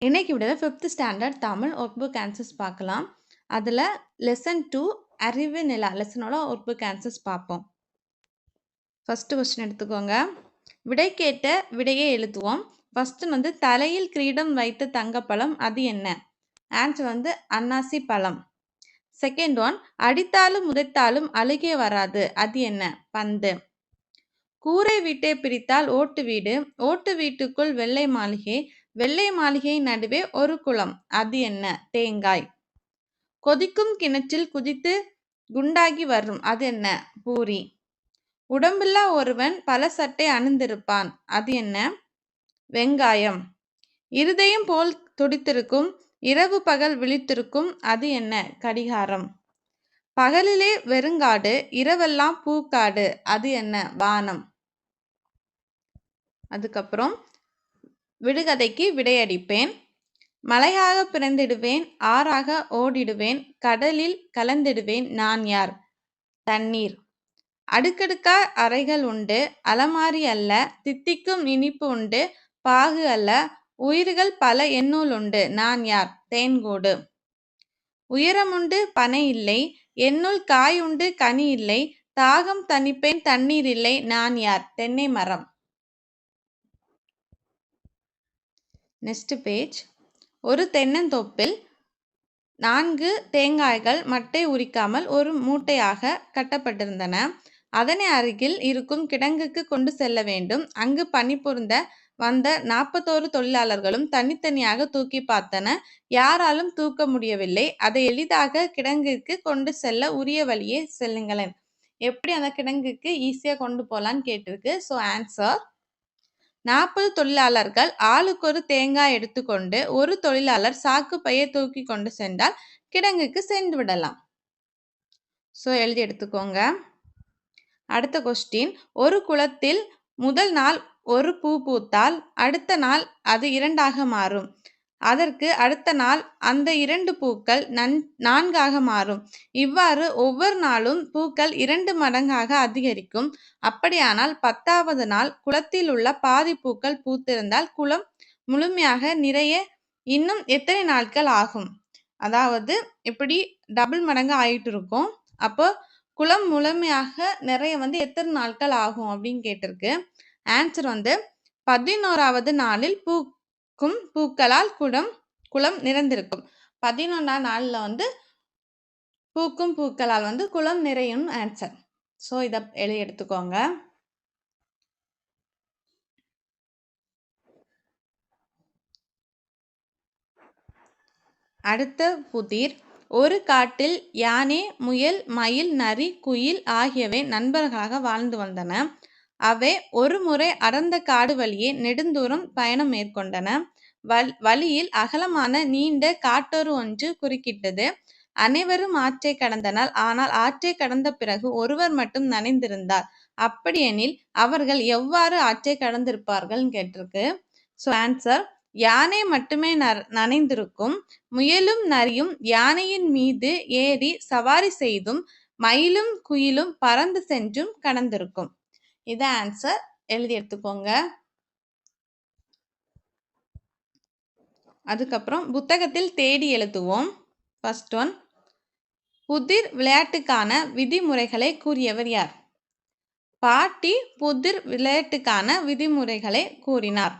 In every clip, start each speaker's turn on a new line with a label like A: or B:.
A: இன்னைக்கு விட 5th standard Tamil work book answers பார்க்கலாம். அதில் லெசன் 2 அறிவு நிலா லெசனோட ஒர்க் புக் ஆன்சர்ஸ் பார்ப்போம். ஃபஸ்ட்டு கொஸ்டின் எடுத்துக்கோங்க. விடை கேட்ட விடையை எழுதுவோம். ஃபஸ்ட்டு தலையில் கிரீடம் வைத்த தங்கப்பழம் அது என்ன? ஆன்சர் அன்னாசி பழம். செகண்ட் ஒன், அடித்தாலும் உதைத்தாலும் அழுகே வராது அது என்ன? பந்து. கூரை வீட்டை பிரித்தால் ஓட்டு வீடு, ஓட்டு வீட்டுக்குள் வெள்ளை மாளிகை, வெள்ளை மாளிகை நடுவே ஒரு குளம் அது என்ன? தேங்காய். கொதிக்கும் கிணற்றில் குதித்து குண்டாகி வரும் அது என்ன? பூரி. உடம்பில்லா ஒருவன் பல சட்டை அணிந்திருப்பான் அது என்ன? வெங்காயம். இருதயம் போல் துடித்திருக்கும், இரவு பகல் விழித்திருக்கும் அது என்ன? கடிகாரம். பகலிலே வெறுங்காடு, இரவெல்லாம் பூக்காடு அது என்ன? வானம். அதுக்கப்புறம் விடுகதைக்கு விடையடிப்பேன். மலையாக பிறந்திடுவேன், ஆறாக ஓடிடுவேன், கடலில் கலந்திடுவேன், நான் யார்? தண்ணீர். அடுக்கடுக்கா அறைகள் உண்டு, அலமாரி அல்ல, தித்திக்கும் இனிப்பு உண்டு, பாகு அல்ல, உயிர்கள் பல என்னுள் உண்டு, நான் யார்? தேன்கூடு. உயரமுண்டு பனை இல்லை, என்னுள் காய் உண்டு கனி இல்லை, தாகம் தணிப்பேன் தண்ணீர் இல்லை, நான் யார்? தென்னை மரம். Next page. ஒரு தென்னந்தோப்பில் 4 தேங்காய்கள் மட்டை உரிக்காமல் ஒரு மூட்டையாக கட்டப்பட்டிருந்தன. அதனை அருகில் இருக்கும் கிடங்குக்கு கொண்டு செல்ல வேண்டும். அங்கு பணிபுரிந்த வந்த 41 தொழிலாளர்களும் தனித்தனியாக தூக்கி பார்த்தன. யாராலும் தூக்க முடியவில்லை. அதை எளிதாக கிடங்குக்கு கொண்டு செல்ல உரிய வழியே செல்லுங்களேன். எப்படி அந்த கிடங்குக்கு ஈஸியாக கொண்டு போகலான்னு கேட்டிருக்கு. ஸோ ஆன்சர், 40 தொழிலாளர்கள் ஆளுக்கு ஒரு தேங்காய் எடுத்துக்கொண்டு ஒரு தொழிலாளர் சாக்கு பையை தூக்கி கொண்டு சென்றால் கிடங்குக்கு சென்று விடலாம். ஸோ எழுதி எடுத்துக்கோங்க. அடுத்த கொஸ்டின். ஒரு குளத்தில் முதல் நாள் ஒரு பூ பூத்தால் அடுத்த நாள் அது 2ஆக மாறும். அதற்கு அடுத்த நாள் அந்த 2 பூக்கள் 4ஆக மாறும். இவ்வாறு ஒவ்வொரு நாளும் பூக்கள் 2 மடங்காக அதிகரிக்கும். அப்படியானால் 10வது நாள் குளத்தில் உள்ள பாதி பூக்கள் பூத்திருந்தால் குளம் முழுமையாக நிறைய இன்னும் எத்தனை நாட்கள் ஆகும்? அதாவது இப்படி டபுள் மடங்கு ஆயிட்டு இருக்கும். அப்போ குளம் முழுமையாக நிறைய எத்தனை நாட்கள் ஆகும் அப்படின்னு கேட்டிருக்கு. ஆன்சர் 11வது நாளில் பூக்கும் பூக்களால் குளம் நிறைந்திருக்கும். 11ஆம் நாளில் பூக்கும் பூக்களால் குளம் நிறையும் ஆன்சர். ஸோ இதை எழுதி எடுத்துக்கோங்க. அடுத்த புதிர். ஒரு காட்டில் யானை, முயல், மயில், நரி, குயில் ஆகியவை நண்பர்களாக வாழ்ந்து வந்தன. அவை ஒரு முறை அடர்ந்த காடு வழியே நெடுந்தூரம் பயணம் மேற்கொண்டன. வழியில் அகலமான நீண்ட காட்டொரு ஒன்று குறுக்கிட்டது. அனைவரும் ஆற்றை கடந்தனர். ஆனால் ஆற்றை கடந்த பிறகு ஒருவர் மட்டும் நனைந்திருந்தார். அப்படியெனில் அவர்கள் எவ்வாறு ஆற்றை கடந்திருப்பார்கள் கேட்டிருக்கு. ஸோ ஆன்சர், யானை மட்டுமே நனைந்திருக்கும். முயலும் நரியும் யானையின் மீது ஏறி சவாரி செய்தும் மயிலும் குயிலும் பறந்து சென்றும் கடந்திருக்கும். இது ஆன்சர். எழுதி எடுத்துக்கோங்க. அதுக்கப்புறம் புத்தகத்தில் தேடி எழுதுவோம். ஃபர்ஸ்ட் ஒன், புதிர் விளையாட்டுக்கான விதிமுறைகளை கூறியவர் யார்? பாட்டி புதிர் விளையாட்டுக்கான விதிமுறைகளை கூறினார்.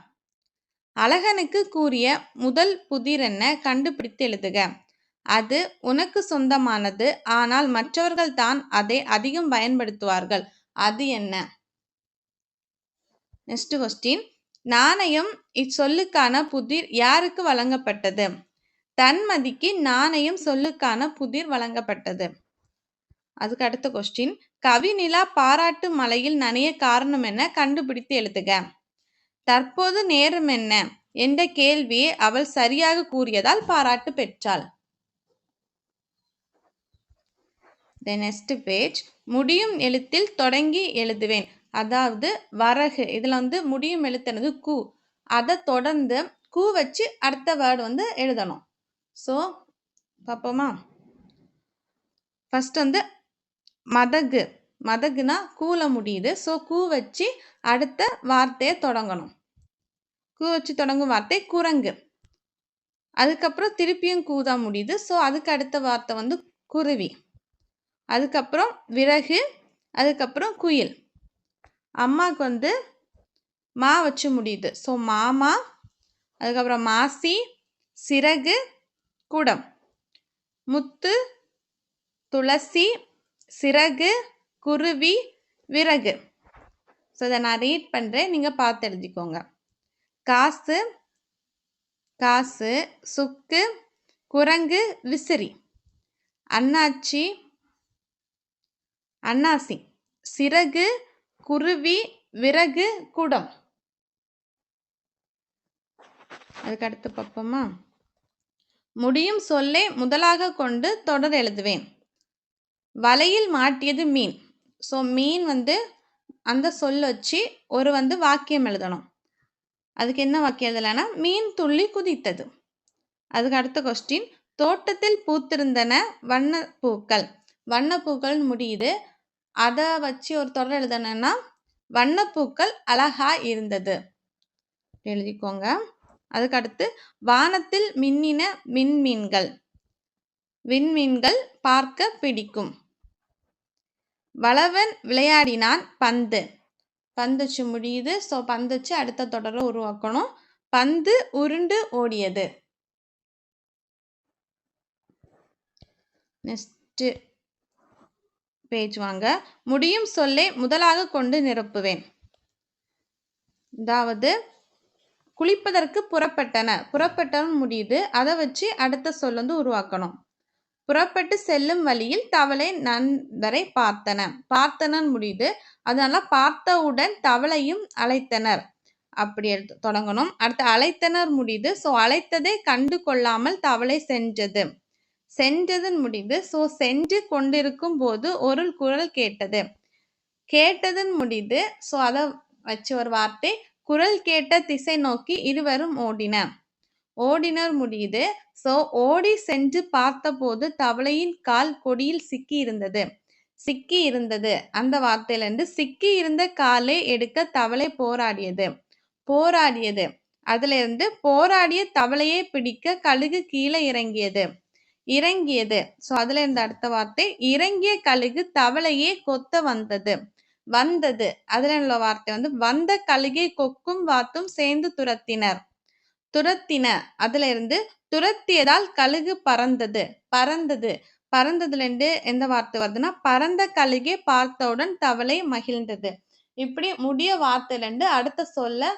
A: அழகனுக்கு கூறிய முதல் புதிர் என்ன? கண்டுபிடித்து எழுதுக. அது உனக்கு சொந்தமானது, ஆனால் மற்றவர்கள் தான் அதை அதிகம் பயன்படுத்துவார்கள். அது என்ன? Next question. நாணயம் இச்சொல்லுக்கான புதிர் யாருக்கு வழங்கப்பட்டது? தன்மதிக்கு நாணயம் சொல்லுக்கான புதிர் வழங்கப்பட்டது. அதுக்கு அடுத்த கொஸ்டின். கவி நிலா பாராட்டு மலையில் நனைய காரணம் என்ன? கண்டுபிடித்து எழுதுக. தற்போது நேரம் என்ன என்ற கேள்வியை அவள் சரியாக கூறியதால் பாராட்டு பெற்றாள். Next page. முடியும் எழுத்தில் தொடங்கி எழுதுவேன். அதாவது வரகு. இதுல முடியும் எழுத்துனது கு. அதை தொடர்ந்து கு வச்சு அடுத்த வேர்டு எழுதணும். ஸோ பார்ப்போமா? ஃபர்ஸ்ட் மதகு. மதகுனா கூல முடியுது. ஸோ கூ வச்சு அடுத்த வார்த்தையை தொடங்கணும். கூ வச்சு தொடங்கும் வார்த்தை குரங்கு. அதுக்கப்புறம் திருப்பியும் கூ தான் முடியுது. ஸோ அதுக்கு அடுத்த வார்த்தை வந்து குருவி. அதுக்கப்புறம் விறகு, அதுக்கப்புறம் குயில். அம்மாவுக்கு வந்து மா வச்சு முடியுது. ஸோ மாமா, அதுக்கப்புறம் மாசி, சிறகு, குடம். முத்து, துளசி, சிறகு, குருவி, விறகு. ஸோ இதை நான் ரீட் பண்ணுறேன், நீங்கள் பார்த்து எழுதிக்கோங்க. காசு, காசு, சுக்கு, குரங்கு, விசிறி. அண்ணாச்சி, அன்னாசி, சிறகு, குருவி, விறகு, குடம். அதுக்கு அடுத்து பார்ப்போமா? முடியும் சொல்லை முதலாக கொண்டு தொடர் எழுதுவேன். வலையில் மாட்டியது மீன். ஸோ மீன் வந்து அந்த சொல் வச்சு ஒரு வந்து வாக்கியம் எழுதணும். அதுக்கு என்ன வாக்கியம் எழுதலைன்னா, மீன் துள்ளி குதித்தது. அதுக்கு அடுத்த கொஸ்டின், தோட்டத்தில் பூத்திருந்தன வண்ணப்பூக்கள். வண்ணப்பூக்கள் முடியுது. அதை வச்சு ஒரு தொடர் எழுதணும்னா, வண்ணப்பூக்கள் அழகா இருந்தது எழுதிக்கோங்க. அதுக்கு அடுத்து, வானத்தில் மின்னின விண்மீன்கள். விண்மீன்கள் பார்க்க பிடிக்கும். வளவன் விளையாடினான் பந்து. பந்து வச்சு முடியுது. ஸோ பந்து வச்சு அடுத்த தொடரை உருவாக்கணும். பந்து உருண்டு ஓடியது. நெக்ஸ்ட் பேஜ் வாங்க. முடியும் சொல்லை முதலாக கொண்டு நிரப்புவேன். அதாவது குளிப்பதற்கு புறப்பட்டன. புறப்பட்டன முடியுது. அதை வச்சு அடுத்த சொல் வந்து உருவாக்கணும். புறப்பட்டு செல்லும் வழியில் தவளை நண்பரை பார்த்தன. பார்த்தனன் முடியுது. அதனால பார்த்தவுடன் தவளையும் அழைத்தனர். அப்படி எடுத்து தொடங்கணும். அடுத்து அழைத்தனர் முடியுது. ஸோ அழைத்ததை கண்டு கொள்ளாமல் தவளை சென்றது. சென்றதன் முடியுது. ஸோ சென்று கொண்டிருக்கும் போது ஒரு குரல் கேட்டது. கேட்டதன் முடியுது. ஸோ அதை வச்சு ஒரு வார்த்தை, குரல் கேட்ட திசை நோக்கி இருவரும் ஓடின. ஓடினர் முடியுது. ஸோ ஓடி சென்று பார்த்தபோது தவளையின் கால் கொடியில் சிக்கி இருந்தது. சிக்கி இருந்தது அந்த வார்த்தையிலிருந்து சிக்கி இருந்த காலை எடுக்க தவளை போராடியது. போராடியது அதுல இருந்து போராடிய தவளையை பிடிக்க கழுகு கீழே இறங்கியது. இறங்கியது. ஸோ அதுல இருந்து அடுத்த வார்த்தை, இறங்கிய கழுகு தவளையே கொத்த வந்தது. வந்தது அதுல உள்ள வார்த்தை வந்து, வந்த கழுகை கொக்கும் வாத்தும் சேர்ந்து துரத்தினர். துரத்தின அதுல இருந்து துரத்தியதால் கழுகு பறந்தது. பறந்தது பறந்ததுல இருந்து எந்த வார்த்தை வருதுன்னா, பறந்த கழுகை பார்த்தவுடன் தவளை மகிழ்ந்தது. இப்படி முடிய வார்த்தையில இருந்து அடுத்த சொல்ல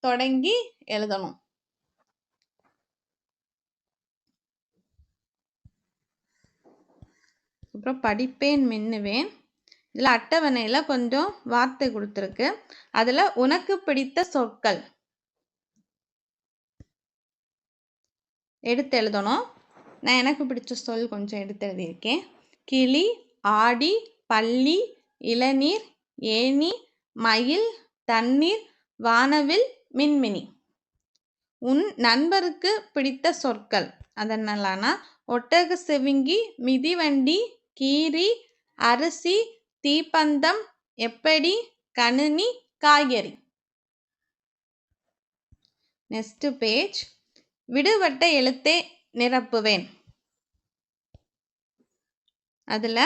A: தொடங்கி எழுதணும். அப்புறம் படிப்பேன் மின்னுவேன். இதுல அட்டவணையில கொஞ்சம் வார்த்தை கொடுத்துருக்கு. அதுல உனக்கு பிடித்த சொற்கள் எடுத்து எழுதணும். நான் எனக்கு பிடிச்ச சொல் கொஞ்சம் எடுத்து எழுதியிருக்கேன். கிளி, ஆடி, பள்ளி, இளநீர், ஏணி, மயில், தண்ணீர், வானவில், மின்மினி. உன் நண்பருக்கு பிடித்த சொற்கள் அதனாலனா, ஒட்டக சிவிங்கி, மிதிவண்டி, கீரி, அரிசி, தீப்பந்தம், எப்படி, கணினி, காய்கறி. Next page. விடுபட்ட எழுத்தை நிரப்புவேன். அதுல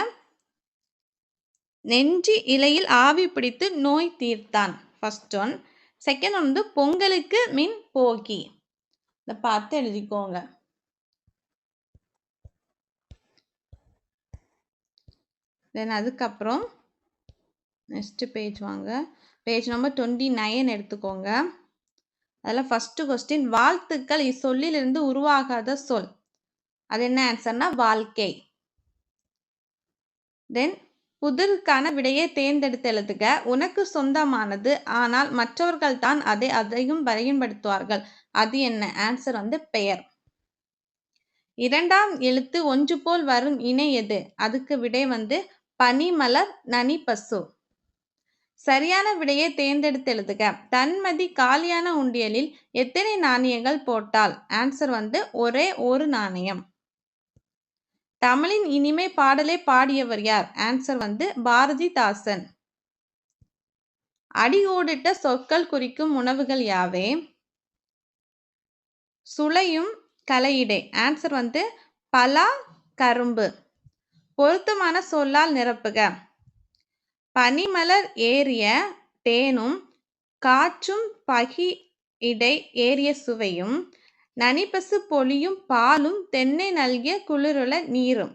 A: நெஞ்சி இலையில் ஆவி பிடித்து நோய் தீர்த்தான் ஃபர்ஸ்ட் ஒன். செகண்ட் ஒன் வந்து பொங்கலுக்கு மின் போகி. இதை பார்த்து எழுதிக்கோங்க. தென் அதுக்கப்புறம் நெக்ஸ்ட் பேஜ் வாங்க. பேஜ் நம்பர் 29 எடுத்துக்கோங்க. அதில் ஃபர்ஸ்ட் கொஸ்டின், வாழ்த்துக்கள் இச்சொல்லிலிருந்து உருவாகாத சொல். அது என்ன ஆன்சர்னா வாழ்க்கை. தென் புதிருக்கான விடையை தேர்ந்தெடுத்து எழுதுக. உனக்கு சொந்தமானது ஆனால் மற்றவர்கள் தான் அதை அதையும் பயன்படுத்துவார்கள். அது என்ன? ஆன்சர் வந்து பெயர். இரண்டாம் எழுத்து ஒன்று போல் வரும் இணை எது? அதுக்கு விடை வந்து பனிமலர், நனி, பசு. சரியான விடையை தேர்ந்தெடுத்து எழுதுக. தன்மதி காலியான உண்டியலில் எத்தனை நாணயங்கள் போட்டால்? ஆன்சர் வந்து ஒரே ஒரு நாணயம். தமிழின் இனிமை பாடலை பாடியவர் யார்? ஆன்சர் வந்து பாரதிதாசன். அடிகோடிட்ட சொற்கள் குறிக்கும் உணவுகள் யாவே? சுளையும் கலையிடை. ஆன்சர் வந்து பலா, கரும்பு. பொருத்தமான சொல்லால் நிரப்புக. பனிமலர் ஏறிய தேனும் காற்றும் பகி இடை ஏறிய சுவையும் நனிப்பசு பொழியும் பாலும் தென்னை நல்கிய குளிருள நீரும்.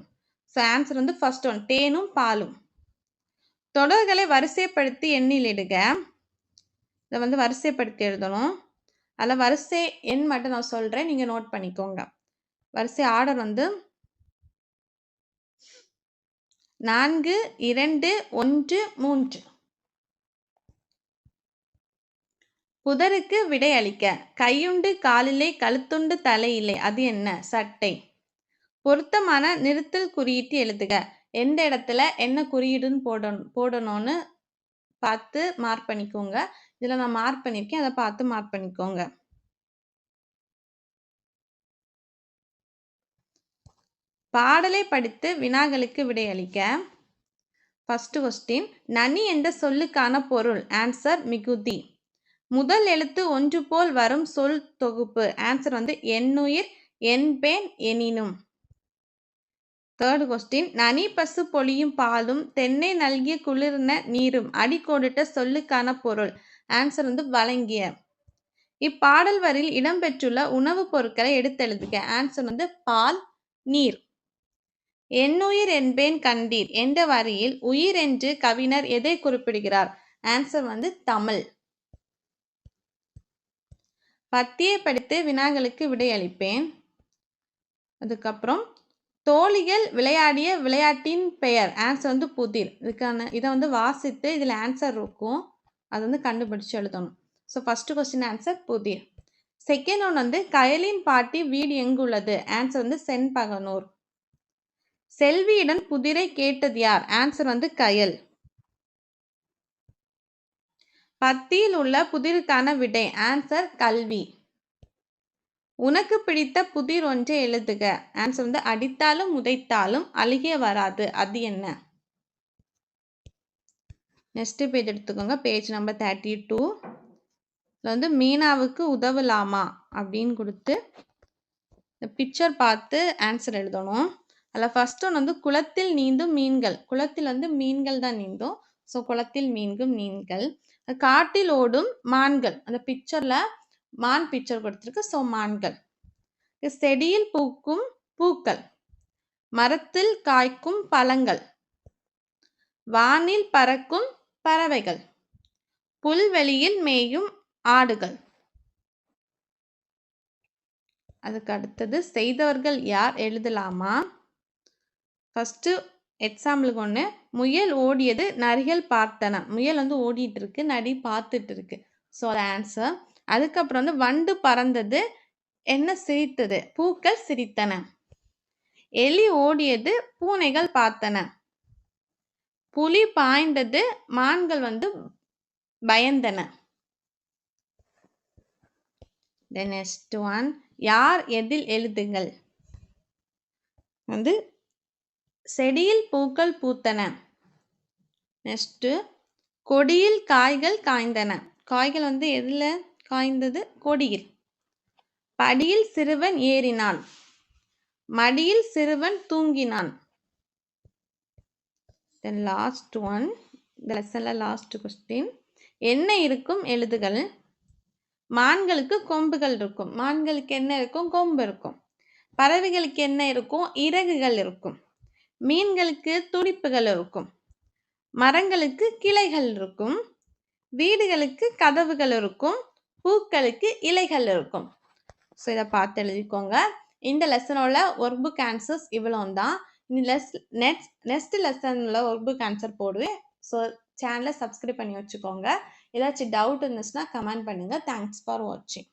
A: ஸோ ஆன்சர் வந்து ஃபர்ஸ்ட் ஒன், தேனும் பாலும். தொடர்களை வரிசைப்படுத்தி எண்ணிலிடுக. இதை வந்து வரிசைப்படுத்தி எழுதணும். அதில் வரிசை எண் மட்டும் நான் சொல்கிறேன், நீங்கள் நோட் பண்ணிக்கோங்க. வரிசை ஆர்டர் வந்து 4, 2, 1, 3. புதருக்கு விடை அளிக்க. கையுண்டு காலில்லை, கழுத்துண்டு தலையில்லை, அது என்ன? சட்டை. பொருத்தமான நிறுத்தல் குறியீட்டு எழுதுக. எந்த இடத்துல என்ன குறியீடுன்னு போடணும்னு பார்த்து மார்க் பண்ணிக்கோங்க. இதில் நான் மார்க் பண்ணியிருக்கேன், அதை பார்த்து மார்க் பண்ணிக்கோங்க. பாடலை படித்து வினாக்களுக்கு விடையளிக்க. ஃபர்ஸ்ட் கொஸ்டின், நனி என்ற சொல்லுக்கான பொருள். ஆன்சர் மிகுதி. முதல் எழுத்து ஒன்று போல் வரும் சொல் தொகுப்பு. ஆன்சர் வந்து எண்ணுயிர், என்பேன், எனினும். தேர்ட் கொஸ்டின், நனி பசு பொழியும் பாலும் தென்னை நல்கிய குளிர்ன நீரும் அடிக்கோடிட்ட சொல்லுக்கான பொருள். ஆன்சர் வந்து வழங்கிய. இப்பாடல் வரியில் இடம்பெற்றுள்ள உணவுப் பொருட்களை எடுத்தெழுதுக. ஆன்சர் வந்து பால், நீர். எண்ணுயிர் என்பேன் கண்டீர் என்ற வரியில் உயிர் என்று கவிஞர் எதை குறிப்பிடுகிறார்? ஆன்சர் வந்து தமிழ். பத்தியை படித்து வினாக்களுக்கு விடையளிப்பேன். அதுக்கப்புறம் தோழிகள் விளையாடிய விளையாட்டின் பெயர். ஆன்சர் வந்து புதிர். இதை வந்து வாசித்து இதில் ஆன்சர் இருக்கும், அது வந்து கண்டுபிடிச்சு எழுதணும். ஸோ ஃபர்ஸ்ட் கொஸ்டின் ஆன்சர் புதிர். செகண்ட் ஒன் வந்து கயலின் பாட்டி வீடு எங்குள்ளது? ஆன்சர் வந்து செண்பகனூர். செல்வியிடம் புதிரை கேட்டது யார்? ஆன்சர் வந்து கயல். பத்தியில் உள்ள புதிருக்கான விடை. ஆன்சர் கல்வி. உனக்கு பிடித்த புதிர் ஒன்றை எழுதுக. ஆன்சர் வந்து அடித்தாலும் உதைத்தாலும் அழுகே வராது, அது என்ன? நெக்ஸ்ட் பேஜ் எடுத்துக்கோங்க, பேஜ் நம்பர் 32. வந்து மீனாவுக்கு உதவலாமா அப்படின்னு கொடுத்து இந்த பிக்சர் பார்த்து ஆன்சர் எழுதணும். அதில் ஃபர்ஸ்ட் ஒன் வந்து குளத்தில் நீந்தும் மீன்கள். குளத்தில் வந்து மீன்கள் தான் நீந்தும். ஸோ குளத்தில் மீன்கும் மீன்கள். காட்டில் ஓடும் மான்கள். அந்த பிக்சர்ல மான் பிக்சர் கொடுத்துருக்கு, ஸோ மான்கள். செடியில் பூக்கும் பூக்கள். மரத்தில் காய்க்கும் பழங்கள். வானில் பறக்கும் பறவைகள். புல்வெளியில் மேயும் ஆடுகள். அதுக்கு அடுத்தது செய்தவர்கள் யார் எழுதலாமா? ஃபர்ஸ்ட் எக்ஸாம்பிளுக்கு ஒன்று, முயல் ஓடியது நரிகள் பார்த்தன. முயல் வந்து ஓடிட்டு இருக்கு, நரி பார்த்துட்டு இருக்கு. ஸோ அது ஆன்சர். அதுக்கப்புறம் வந்து வண்டு பறந்தது, என்ன சிரித்தது? பூக்கள் சிரித்தன. எலி ஓடியது, பூனைகள் பார்த்தன. புலி பாய்ந்தது, மான்கள் வந்து பயந்தன. The next one, யார் எதில் எழுதுங்கள். வந்து செடியில் பூக்கள் பூத்தன. நெக்ஸ்ட் கொடியில் காய்கள் காய்ந்தன. காய்கள் வந்து எதுல காய்ந்தது? கொடியில். படியில் சிறுவன் ஏறினான். மடியில் சிறுவன் தூங்கினான். Then last one, இந்த லெசன்ல லாஸ்ட் கொஸ்டின், என்ன இருக்கும் எழுதுகள். மான்களுக்கு கொம்புகள் இருக்கும். மான்களுக்கு என்ன இருக்கும்? கொம்பு இருக்கும். பறவைகளுக்கு என்ன இருக்கும்? இறகுகள் இருக்கும். மீன்களுக்கு துடிப்புகள் இருக்கும். மரங்களுக்கு கிளைகள் இருக்கும். வீடுகளுக்கு கதவுகள் இருக்கும். பூக்களுக்கு இலைகள் இருக்கும். ஸோ இதை பார்த்து எழுதிக்கோங்க. இந்த லெசனோட ஒர்க் புக் ஆன்சர்ஸ் இவ்வளோ தான். நெக்ஸ்ட் லெசனில் ஒர்க் புக் ஆன்சர் போடுவேன். ஸோ சேனலை சப்ஸ்கிரைப் பண்ணி வச்சுக்கோங்க. ஏதாச்சும் டவுட் இருந்துச்சுன்னா கமெண்ட் பண்ணுங்கள். தேங்க்ஸ் ஃபார் வாட்சிங்.